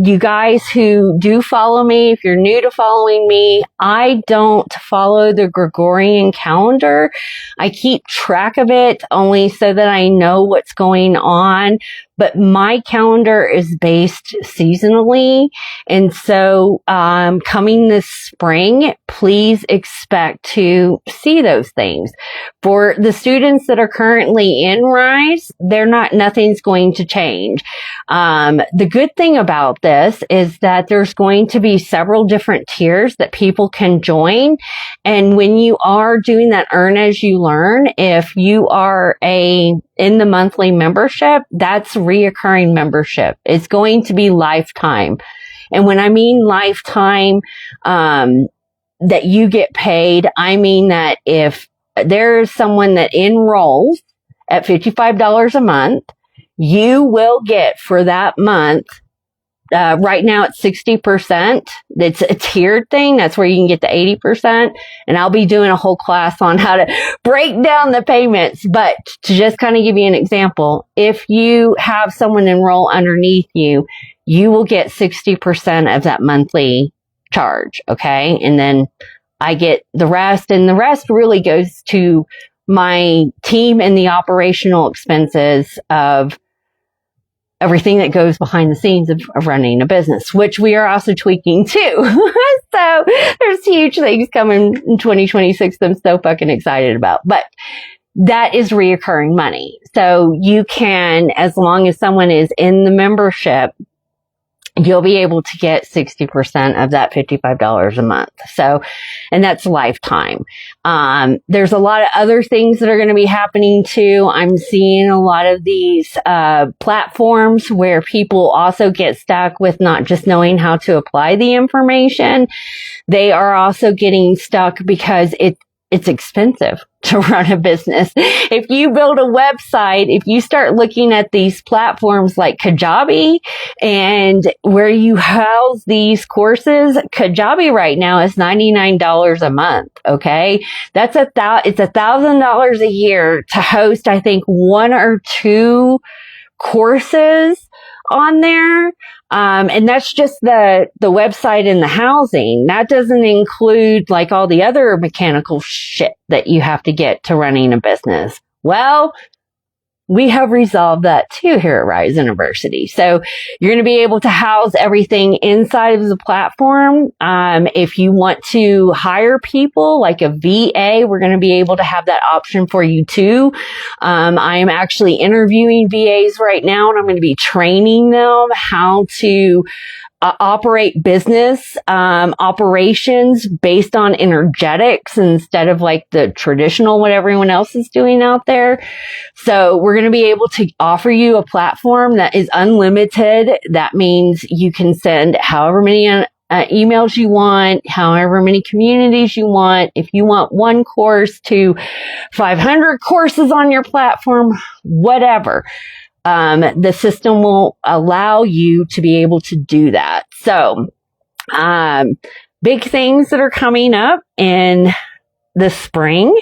You guys who do follow me, if you're new to following me, I don't follow the Gregorian calendar. I keep track of it only so that I know what's going on. But my calendar is based seasonally. And so, coming this spring, please expect to see those things. For the students that are currently in RISE, nothing's going to change. The good thing about this is that there's going to be several different tiers that people can join. And when you are doing that earn as you learn, if you are in the monthly membership, that's reoccurring membership. It's going to be lifetime. And when I mean lifetime, that you get paid, I mean that if there's someone that enrolls at $55 a month, you will get for that month right now it's 60%. It's a tiered thing. That's where you can get the 80%. And I'll be doing a whole class on how to break down the payments. But to just kind of give you an example, if you have someone enroll underneath you, you will get 60% of that monthly charge. Okay. And then I get the rest, and the rest really goes to my team and the operational expenses of everything that goes behind the scenes of running a business, which we are also tweaking too. So there's huge things coming in 2026 that I'm so fucking excited about. But that is reoccurring money. So you can, as long as someone is in the membership, you'll be able to get 60% of that $55 a month. So, and that's lifetime. There's a lot of other things that are going to be happening too. I'm seeing a lot of these, platforms where people also get stuck with not just knowing how to apply the information. They are also getting stuck because it's expensive to run a business. If you build a website, if you start looking at these platforms like Kajabi and where you house these courses, Kajabi right now is $99 a month. Okay. It's $1,000 a year to host, I think, 1 or 2 courses on there. And that's just the website and the housing. That doesn't include like all the other mechanical shit that you have to get to running a business. Well, we have resolved that too here at RISE Innerversity. So you're going to be able to house everything inside of the platform. If you want to hire people like a VA, we're going to be able to have that option for you too. I am actually interviewing VAs right now, and I'm going to be training them how to operate business operations based on energetics instead of like the traditional what everyone else is doing out there. So we're going to be able to offer you a platform that is unlimited. That means you can send however many emails you want, however many communities you want. If you want 1 course to 500 courses on your platform, whatever. The system will allow you to be able to do that. So, big things that are coming up in the spring,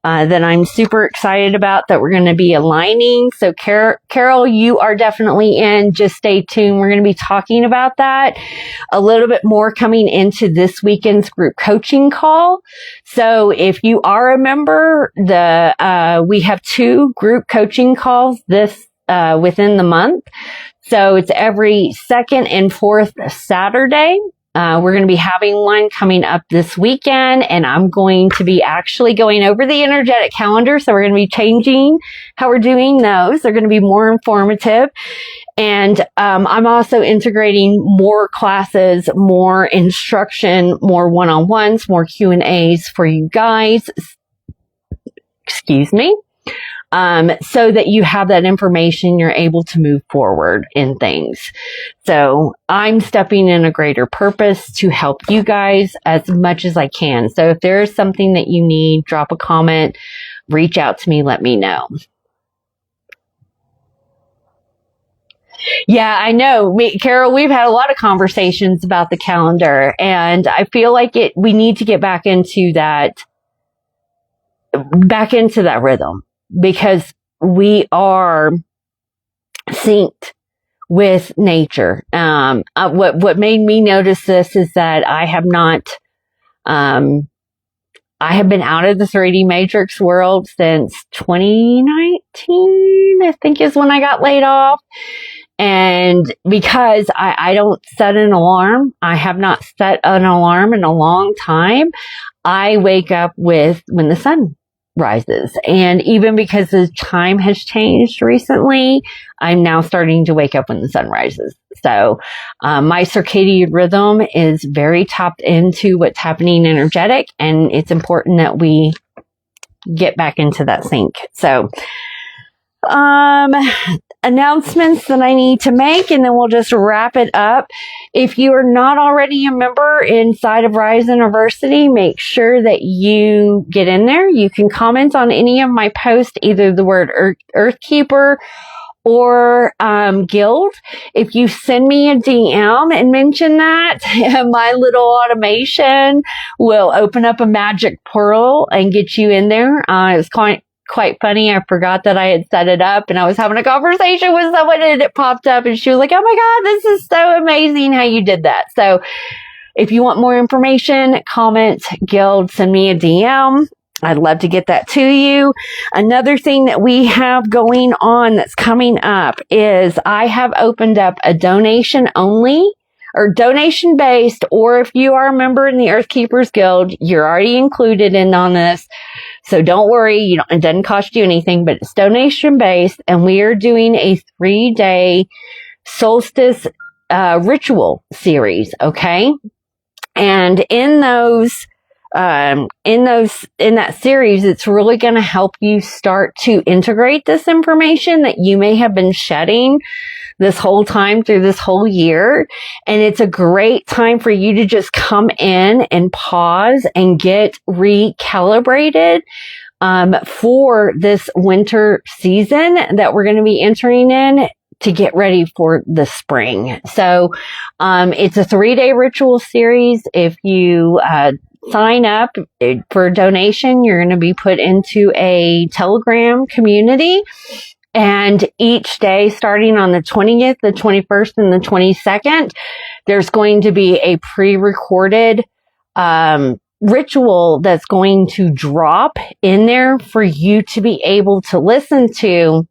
that I'm super excited about that we're going to be aligning. So Carol, you are definitely in. Just stay tuned. We're going to be talking about that a little bit more coming into this weekend's group coaching call. So if you are a member, we have 2 group coaching calls within the month. So it's every 2nd and 4th Saturday. We're going to be having one coming up this weekend, and I'm going to be actually going over the energetic calendar. So we're going to be changing how we're doing those. They're going to be more informative. And I'm also integrating more classes, more instruction, more one-on-ones, more Q&As for you guys. Excuse me. So that you have that information, you're able to move forward in things. So I'm stepping in a greater purpose to help you guys as much as I can. So if there is something that you need, drop a comment, reach out to me, let me know. Yeah, I know. Carol, we've had a lot of conversations about the calendar, and I feel like we need to get back into that rhythm. Because we are synced with nature. What made me notice this is that I have been out of the 3D matrix world since 2019, I think is when I got laid off. And because I don't set an alarm, I have not set an alarm in a long time. I wake up when the sun rises. And even because the time has changed recently, I'm now starting to wake up when the sun rises. So my circadian rhythm is very tapped into what's happening energetic, and it's important that we get back into that sync. So announcements that I need to make, and then we'll just wrap it up. If you are not already a member inside of RISE Innerversity, make sure that you get in there. You can comment on any of my posts, either the word Earthkeeper or guild, if you send me a DM and mention that, my little automation will open up a magic portal and get you in there. It's quite funny. I forgot that I had set it up, and I was having a conversation with someone and it popped up and she was like, oh my God, this is so amazing how you did that. So if you want more information, comment, guild, send me a DM. I'd love to get that to you. Another thing that we have going on that's coming up is I have opened up a donation only or donation based, or if you are a member in the Earth Keepers Guild, you're already included in on this. So don't worry, it doesn't cost you anything, but it's donation based, and we are doing a 3-day solstice ritual series, okay? And in that series, it's really going to help you start to integrate this information that you may have been shedding this whole time through this whole year. And it's a great time for you to just come in and pause and get recalibrated for this winter season that we're going to be entering in, to get ready for the spring. So it's a 3-day ritual series. If you sign up for a donation, you're going to be put into a Telegram community. And each day, starting on the 20th, the 21st, and the 22nd, there's going to be a pre-recorded ritual that's going to drop in there for you to be able to listen to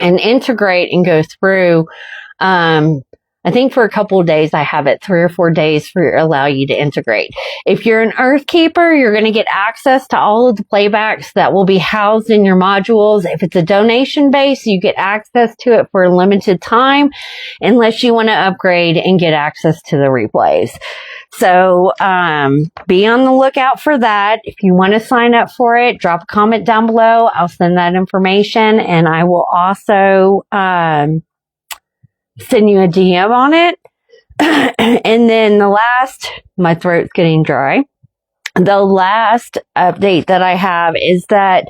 and integrate and go through. I think for a couple of days, I have it 3 or 4 days for allow you to integrate. If you're an Earth Keeper, you're going to get access to all of the playbacks that will be housed in your modules. If it's a donation base, you get access to it for a limited time, unless you want to upgrade and get access to the replays. So be on the lookout for that. If you want to sign up for it, drop a comment down below. I'll send that information, and I will also send you a DM on it. And then my throat's getting dry. The last update that I have is that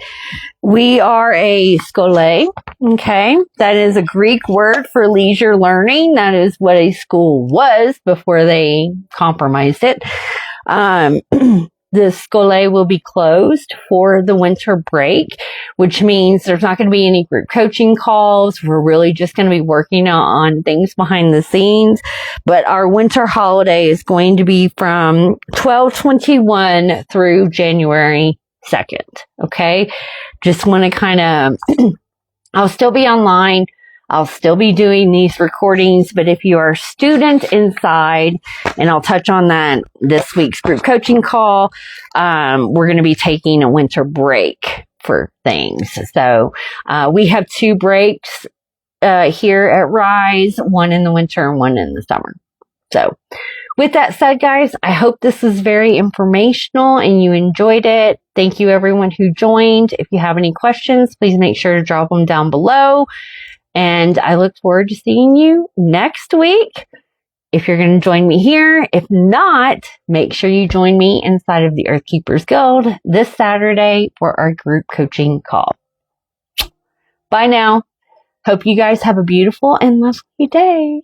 we are a skole, okay? That is a Greek word for leisure learning. That is what a school was before they compromised it. The skole will be closed for the winter break, which means there's not going to be any group coaching calls. We're really just going to be working on things behind the scenes. But our winter holiday is going to be from 12/21 through January 2nd. Okay. Just want to kind of, I'll still be online. I'll still be doing these recordings, but if you are a student inside, and I'll touch on that this week's group coaching call, we're going to be taking a winter break for things. So we have 2 breaks here at RISE, one in the winter and one in the summer. So with that said, guys, I hope this was very informational and you enjoyed it. Thank you everyone who joined. If you have any questions, please make sure to drop them down below. And I look forward to seeing you next week if you're going to join me here. If not, make sure you join me inside of the Earth Keepers Guild this Saturday for our group coaching call. Bye now. Hope you guys have a beautiful and lovely day.